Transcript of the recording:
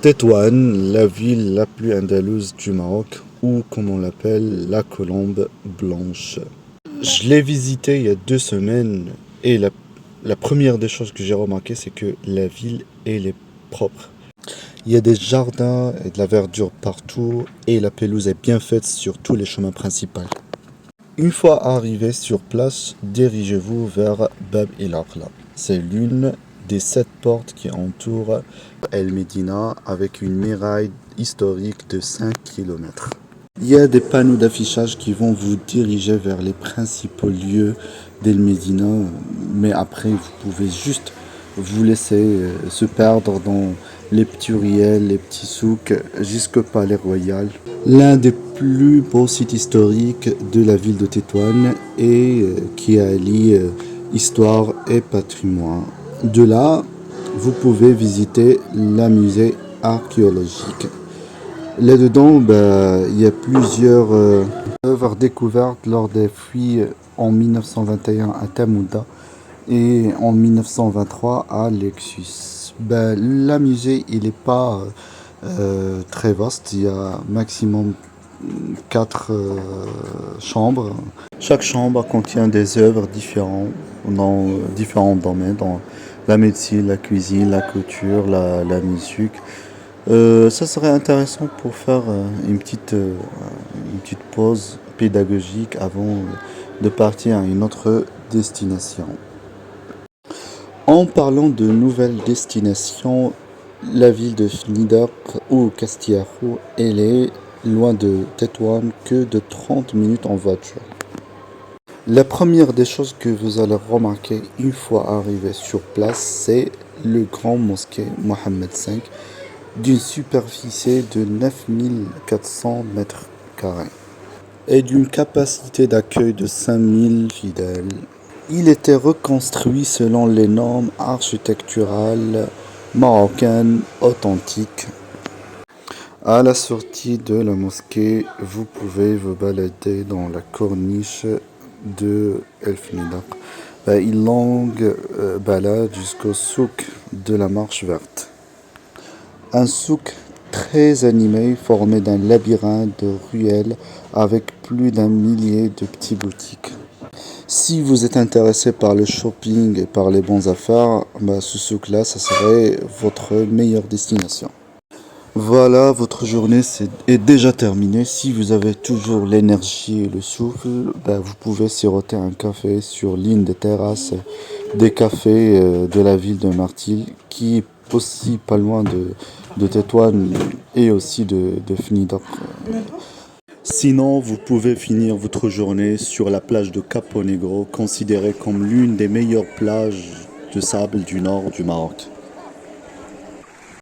Tétouan, la ville la plus andalouse du Maroc, ou comme on l'appelle, la Colombe Blanche. Je l'ai visité il y a 2 semaines et la première des choses que j'ai remarqué, c'est que la ville, elle est propre. Il y a des jardins et de la verdure partout et la pelouse est bien faite sur tous les chemins principaux. Une fois arrivé sur place, dirigez-vous vers Bab el Aqla. C'est l'une des 7 portes qui entourent El Médina avec une muraille historique de 5 km. Il y a des panneaux d'affichage qui vont vous diriger vers les principaux lieux d'El Médina, mais après vous pouvez juste vous laisser se perdre dans les petits ruelles, les petits souks jusqu'au palais royal. L'un des plus beaux sites historiques de la ville de Tétouan et qui allie histoire et patrimoine. De là, vous pouvez visiter la musée archéologique. Là-dedans, il y a plusieurs œuvres découvertes lors des fouilles en 1921 à Tamouda et en 1923 à Lexus. La musée, il n'est pas très vaste, il y a maximum 4 chambres. Chaque chambre contient des œuvres différentes dans différents domaines, dans la médecine, la cuisine, la couture, la musique. Ça serait intéressant pour faire une petite pause pédagogique avant de partir à une autre destination. En parlant de nouvelles destinations, la ville de Fnidak ou Castiajo, elle est loin de Tétouan que de 30 minutes en voiture. La première des choses que vous allez remarquer une fois arrivé sur place, c'est le grand mosquée Mohammed V d'une superficie de 9400 mètres carrés et d'une capacité d'accueil de 5000 fidèles. Il était reconstruit selon les normes architecturales marocaines authentiques. À la sortie de la mosquée, vous pouvez vous balader dans la corniche de El Fnidak. Une longue balade jusqu'au souk de la Marche Verte. Un souk très animé formé d'un labyrinthe de ruelles avec plus d'un millier de petites boutiques. Si vous êtes intéressé par le shopping et par les bonnes affaires, ce souk-là, ça serait votre meilleure destination. Voilà, votre journée est déjà terminée. Si vous avez toujours l'énergie et le souffle, vous pouvez siroter un café sur l'une des terrasses des cafés de la ville de Martil, qui est aussi pas loin de Tétouan et aussi de Fnidak. Sinon, vous pouvez finir votre journée sur la plage de Capo Negro, considérée comme l'une des meilleures plages de sable du nord du Maroc.